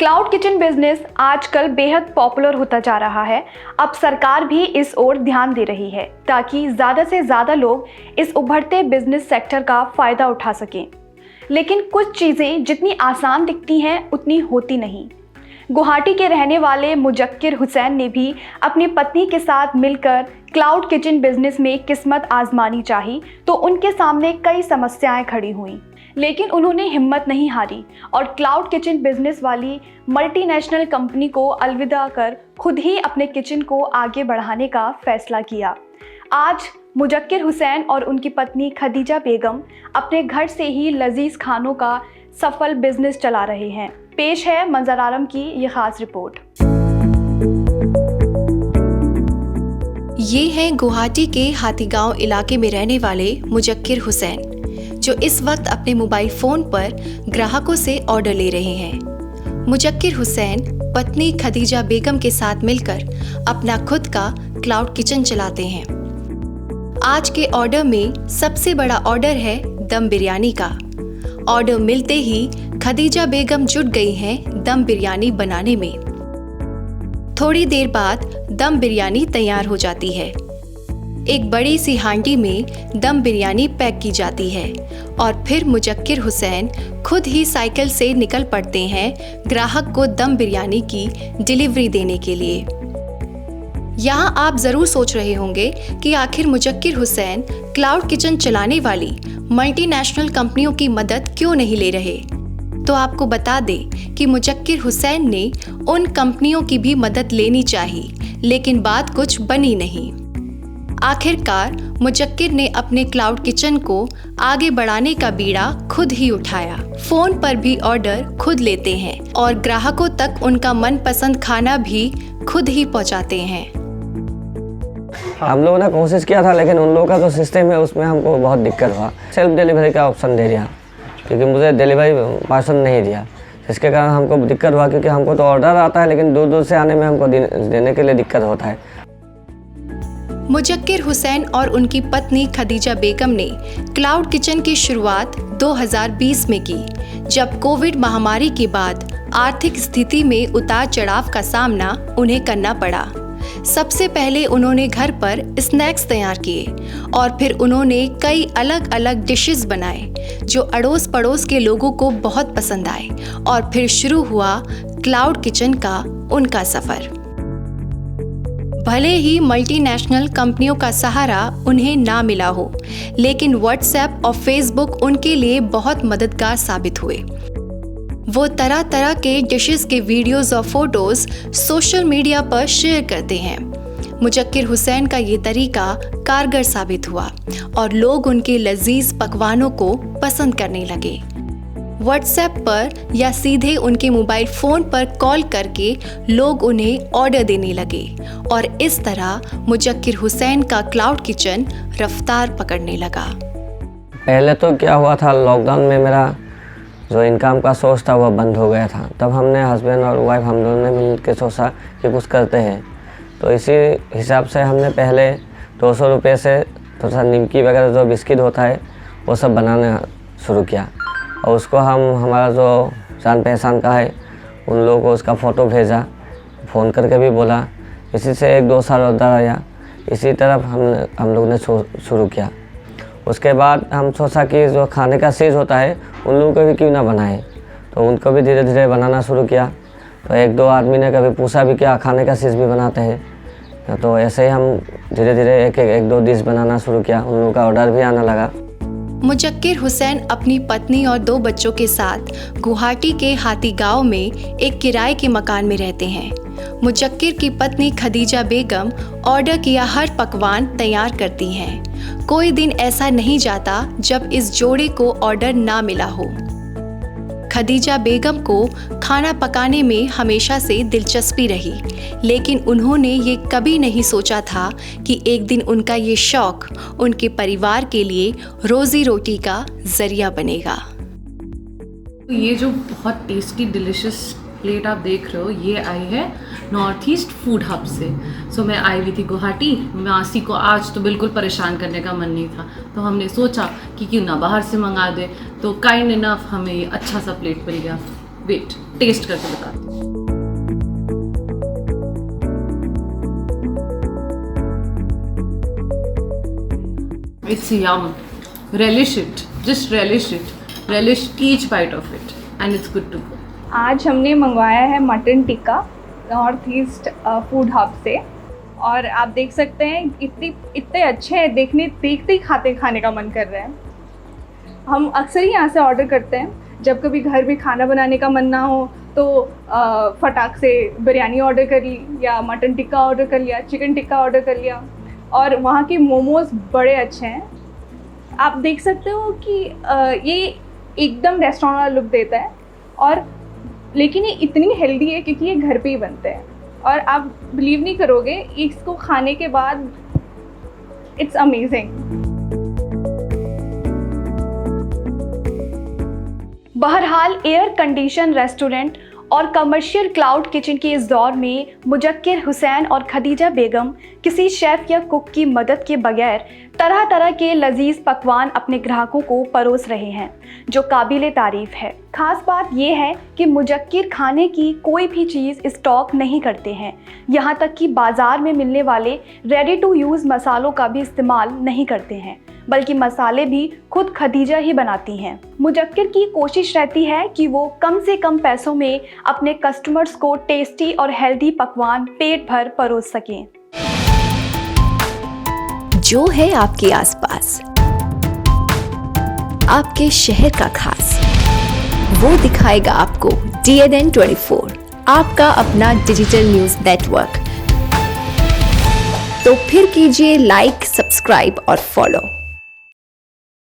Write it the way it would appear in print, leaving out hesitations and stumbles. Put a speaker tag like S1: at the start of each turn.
S1: Cloud kitchen business आजकल बेहद popular होता जा रहा है। अब सरकार भी इस ओर ध्यान दे रही है ताकि ज़्यादा से ज़्यादा लोग इस उभरते बिजनेस सेक्टर का फ़ायदा उठा सकें। लेकिन कुछ चीज़ें जितनी आसान दिखती हैं उतनी होती नहीं। गुवाहाटी के रहने वाले मुजक्किर हुसैन ने भी अपनी पत्नी के साथ मिलकर क्लाउड किचन बिजनेस में किस्मत आजमानी चाही तो उनके सामने कई समस्याएं खड़ी हुई, लेकिन उन्होंने हिम्मत नहीं हारी और क्लाउड किचन बिजनेस वाली मल्टीनेशनल कंपनी को अलविदा कर खुद ही अपने किचन को आगे बढ़ाने का फैसला किया। आज मुजक्किर हुसैन और उनकी पत्नी खदीजा बेगम अपने घर से ही लजीज खानों का सफल बिजनेस चला रहे हैं। पेश है मंजर आलम की ये खास रिपोर्ट।
S2: ये हैं गुवाहाटी के हाथीगांव इलाके में रहने वाले मुजक्किर हुसैन, जो इस वक्त अपने मोबाइल फ़ोन पर ग्राहकों से ऑर्डर ले रहे हैं। मुजक्किर हुसैन पत्नी खदीजा बेगम के साथ मिलकर अपना खुद का क्लाउड किचन चलाते हैं। आज के ऑर्डर में सबसे बड़ा ऑर्डर है दम बिरयानी का। ऑर्डर मिलते ही खदीजा बेगम जुट गई हैं दम बिरयानी बनाने में। थोड़ी देर बाद दम बिरयानी तैयार हो जाती है। एक बड़ी सी हांडी में दम बिरयानी पैक की जाती है और फिर मुजक्किर हुसैन खुद ही साइकिल से निकल पड़ते हैं ग्राहक को दम बिरयानी की डिलीवरी देने के लिए। यहाँ आप ज़रूर सोच रहे होंगे कि आखिर मुजक्किर हुसैन क्लाउड किचन चलाने वाली मल्टीनेशनल कंपनियों की मदद क्यों नहीं ले रहे। तो आपको बता दें कि मुजक्किर हुसैन ने उन कंपनियों की भी मदद लेनी चाहिए, लेकिन बात कुछ बनी नहीं। आखिरकार मुजक्किर ने अपने क्लाउड किचन को आगे बढ़ाने का बीड़ा खुद ही उठाया। फोन पर भी ऑर्डर खुद लेते हैं और ग्राहकों तक उनका मनपसंद खाना भी खुद ही पहुंचाते हैं।
S3: हम लोगों ने कोशिश किया था, लेकिन उन लोगों का जो सिस्टम है उसमें हमको बहुत दिक्कत हुआ। सेल्फ डिलीवरी का ऑप्शन दे दिया, क्योंकि मुझे डिलीवरी पसंद नहीं दिया, जिसके कारण हमको दिक्कत हुआ। क्योंकि हमको तो ऑर्डर आता है, लेकिन दूर दूर से आने में हमको देने के लिए दिक्कत होता है।
S2: मुजक्किर हुसैन और उनकी पत्नी खदीजा बेगम ने क्लाउड किचन की शुरुआत 2020 में की, जब कोविड महामारी के बाद आर्थिक स्थिति में उतार चढ़ाव का सामना उन्हें करना पड़ा। सबसे पहले उन्होंने घर पर स्नैक्स तैयार किए और फिर उन्होंने कई अलग अलग डिशेस बनाए जो अड़ोस पड़ोस के लोगों को बहुत पसंद आए और फिर शुरू हुआ क्लाउड किचन का उनका सफ़र। भले ही मल्टीनेशनल कंपनियों का सहारा उन्हें ना मिला हो, लेकिन व्हाट्सएप और फेसबुक उनके लिए बहुत मददगार साबित हुए। वो तरह तरह के डिशेस के वीडियोस और फोटोज सोशल मीडिया पर शेयर करते हैं। मुजक्किर हुसैन का ये तरीका कारगर साबित हुआ और लोग उनके लजीज पकवानों को पसंद करने लगे। व्हाट्सएप पर या सीधे उनके मोबाइल फ़ोन पर कॉल करके लोग उन्हें ऑर्डर देने लगे और इस तरह मुजक्किर हुसैन का क्लाउड किचन रफ्तार पकड़ने लगा।
S3: पहले तो क्या हुआ था, लॉकडाउन में मेरा जो इनकम का सोर्स था वो बंद हो गया था। तब हमने हस्बैंड और वाइफ हम दोनों ने मिल के सोचा कि कुछ करते हैं। तो इसी हिसाब से हमने पहले 200 रुपये से थोड़ा सा निमकी वगैरह जो बिस्किट होता है वो सब बनाना शुरू किया और उसको हम हमारा जो जान पहचान का है उन लोगों को उसका फ़ोटो भेजा, फ़ोन करके भी बोला। इसी से 1-2 साल ऑर्डर आया। इसी तरफ हम लोग ने शुरू किया। उसके बाद हम सोचा कि जो खाने का चीज़ होता है उन लोगों को भी क्यों ना बनाए, तो उनको भी धीरे धीरे बनाना शुरू किया। तो 1-2 आदमी ने कभी पूछा भी क्या खाने का चीज़ भी बनाते हैं, तो ऐसे ही हम धीरे धीरे एक दो डिश बनाना शुरू किया। उन लोगों का ऑर्डर भी आने लगा।
S2: मुजक्किर हुसैन अपनी पत्नी और 2 बच्चों के साथ गुवाहाटी के हाथीगांव में एक किराए के मकान में रहते हैं। मुजक्किर की पत्नी खदीजा बेगम ऑर्डर किया हर पकवान तैयार करती हैं। कोई दिन ऐसा नहीं जाता जब इस जोड़े को ऑर्डर ना मिला हो। खदीजा बेगम को खाना पकाने में हमेशा से दिलचस्पी रही, लेकिन उन्होंने ये कभी नहीं सोचा था कि एक दिन उनका ये शौक उनके परिवार के लिए रोजी रोटी का जरिया बनेगा।
S4: ये जो बहुत टेस्टी डिलिशियस प्लेट आप देख रहे हो, ये आई है नॉर्थ ईस्ट फूड हब से। सो मैं आई हुई थी गुवाहाटी। मासी को आज तो बिल्कुल परेशान करने का मन नहीं था, तो हमने सोचा कि क्यों ना बाहर से मंगा दे। तो काइंड इनफ हमें अच्छा सा प्लेट मिल गया। वेट टेस्ट करके बताते हैं। It's yum. Relish it. Just relish it. Relish each bite of it. And it's good to go.
S1: आज हमने मंगवाया है mutton tikka north east food hub से, और आप देख सकते हैं इतने अच्छे हैं, देखते ही खाने का मन कर रहा है। हम अक्सर ही यहाँ से ऑर्डर करते हैं, जब कभी घर में खाना बनाने का मन ना हो तो फटाक से बिरयानी ऑर्डर कर ली, या मटन टिक्का ऑर्डर कर लिया, चिकन टिक्का ऑर्डर कर लिया। और वहाँ के मोमोज़ बड़े अच्छे हैं, आप देख सकते हो कि ये एकदम रेस्टोरेंट वाला लुक देता है, और लेकिन ये इतनी हेल्दी है क्योंकि ये घर पे ही बनते हैं। और आप बिलीव नहीं करोगे, इसको खाने के बाद इट्स अमेजिंग। बहरहाल एयर कंडीशन रेस्टोरेंट और कमर्शियल क्लाउड किचन के इस दौर में मुजक्किर हुसैन और खदीजा बेगम किसी शेफ़ या कुक की मदद के बगैर तरह तरह के लजीज पकवान अपने ग्राहकों को परोस रहे हैं, जो काबिले तारीफ़ है। ख़ास बात यह है कि मुजक्किर खाने की कोई भी चीज़ स्टॉक नहीं करते हैं, यहाँ तक कि बाज़ार में मिलने वाले रेडी टू यूज़ मसालों का भी इस्तेमाल नहीं करते हैं, बल्कि मसाले भी खुद खदीजा ही बनाती हैं। मुजक्किर की कोशिश रहती है कि वो कम से कम पैसों में अपने कस्टमर्स को टेस्टी और हेल्दी पकवान पेट भर परोस सकें।
S2: जो है आपके आसपास, आपके शहर का खास, वो दिखाएगा आपको DNN 24, आपका अपना डिजिटल न्यूज नेटवर्क। तो फिर कीजिए लाइक, सब्सक्राइब और फॉलो।